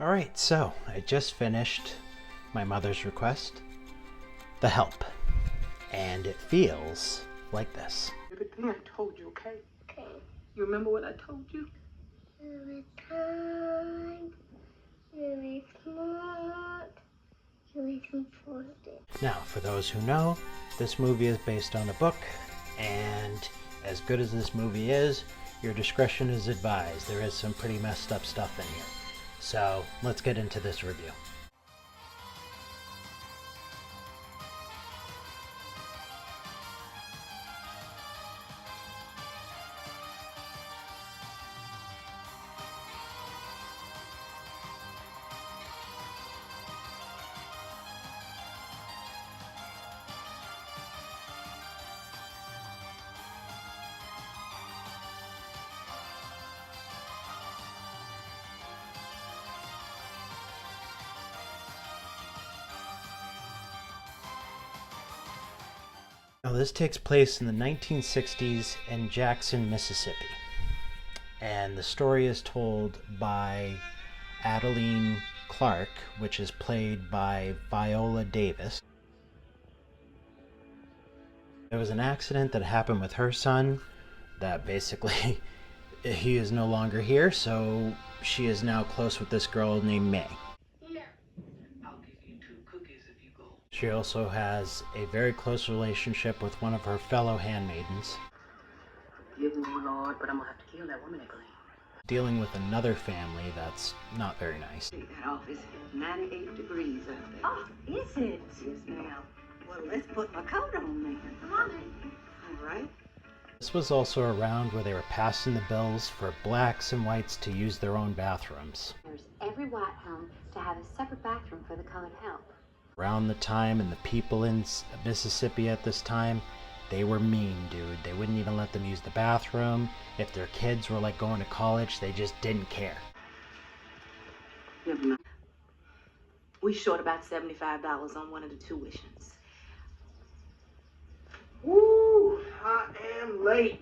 Alright, so I just finished my mother's request, The Help, and it feels like this. Everything I told you, okay? Okay. You remember what I told you? Really kind, really smart, really comforting. Now, for those who know, this movie is based on a book, and as good as this movie is, your discretion is advised. There is some pretty messed up stuff in here. So let's get into this review. Now, this takes place in the 1960s in Jackson, Mississippi. And the story is told by Adeline Clark, which is played by Viola Davis. There was an accident that happened with her son that basically he is no longer here, so she is now close with this girl named May. She also has a very close relationship with one of her fellow handmaidens. Forgive me, Lord, but I'm gonna have to kill that woman, Evelyn. Dealing with another family that's not very nice. Take that off. It's 98 degrees out there. Oh, is it? Yes, ma'am. Well, let's put my coat on then. Come on in. All right. This was also around where they were passing the bills for blacks and whites to use their own bathrooms. There's every white home to have a separate bathroom for the colored help. Around the time, and the people in Mississippi at this time, they were mean, dude. They wouldn't even let them use the bathroom. If their kids were like going to college, they just didn't care. Never mind. We short about $75 on one of the tuitions. Woo! I am late.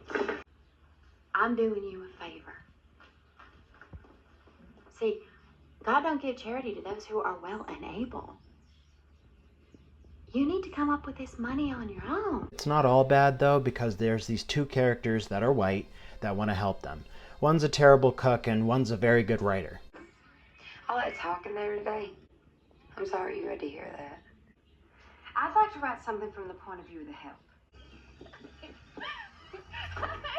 I'm doing you a favor. See, God don't give charity to those who are well and able. You need to come up with this money on your own. It's not all bad though, because there's these two characters that are white that want to help them. One's a terrible cook and one's a very good writer. All that talking there today, I'm sorry you had to hear that. I'd like to write something from the point of view of the help.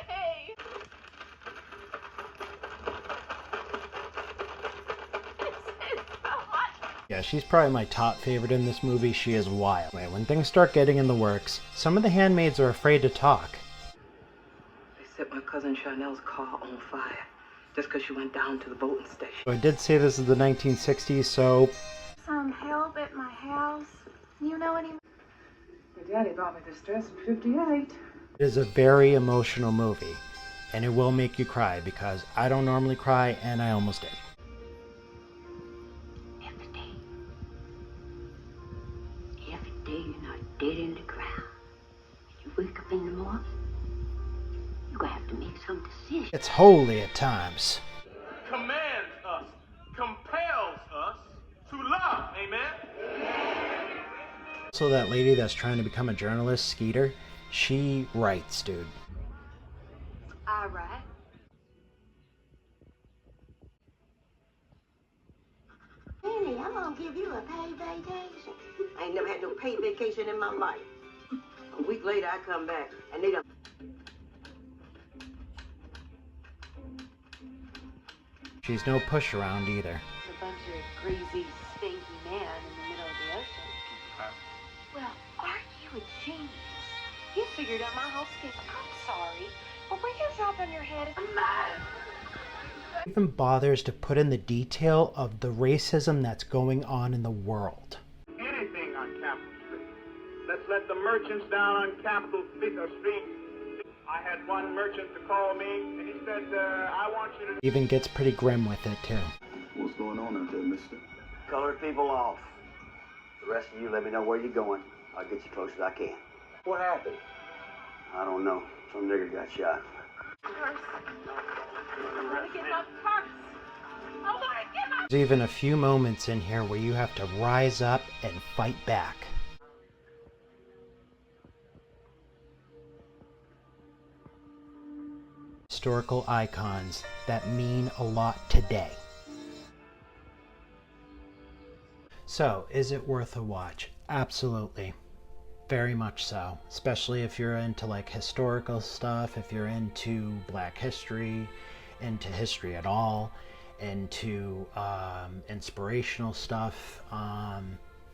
Hey! Yeah, she's probably my top favorite in this movie. She is wild. When things start getting in the works, some of the handmaids are afraid to talk. They set my cousin Chanel's car on fire just because she went down to the voting station. So I did say this is the 1960s, so Some help at my house? You know any? Your daddy bought me this dress in '58. it is a very emotional movie. And it will make you cry, because I don't normally cry, and I almost did. Every day you're not dead in the ground. You wake up in the morning, you're gonna have to make some decision. It's holy at times. Commands us, compels us to love. Amen? So that lady that's trying to become a journalist, Skeeter, she writes, dude. All right. Penny, I'm gonna give you a paid vacation. I ain't never had no paid vacation in my life. A week later, I come back, and they done. She's no push around either. A bunch of greasy, stinky men in the middle of the ocean. Well, aren't you a genius? You figured out my whole scheme. I'm sorry, but were you dropping your head? Even bothers to put in the detail of the racism that's going on in the world. Anything on Capitol Street. Let's let the merchants down on Capitol Street. I had one merchant to call me, and he said, I want you to... Even gets pretty grim with it too. What's going on out there, mister? Colored people off. The rest of you, let me know where you're going. I'll get you close as I can. What happened? I don't know. Some nigger got shot. I wanna get my purse. I wanna get my There's even a few moments in here where you have to rise up and fight back. Historical icons that mean a lot today. So, is it worth a watch? Absolutely. Very much so. Especially if you're into like historical stuff, if you're into Black history, into history at all, into inspirational stuff.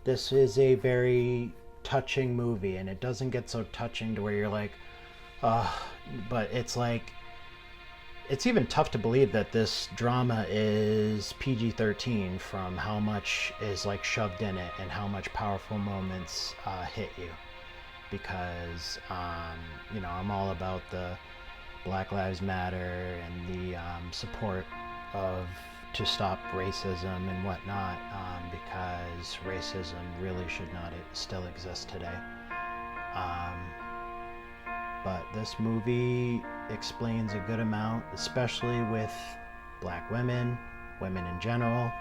This is a very touching movie, and it doesn't get so touching to where you're like, but it's like, it's even tough to believe that this drama is PG-13 from how much is like shoved in it and how much powerful moments hit you. Because, you know, I'm all about the Black Lives Matter and the support of to stop racism and whatnot, because racism really should not still exist today. But this movie explains a good amount, especially with Black women, women in general.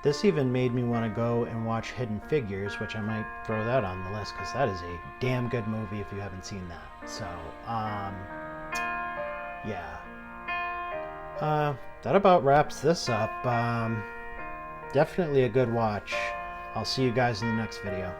This even made me want to go and watch Hidden Figures, which I might throw that on the list because that is a damn good movie if you haven't seen that. So, yeah. That about wraps this up. Definitely a good watch. I'll see you guys in the next video.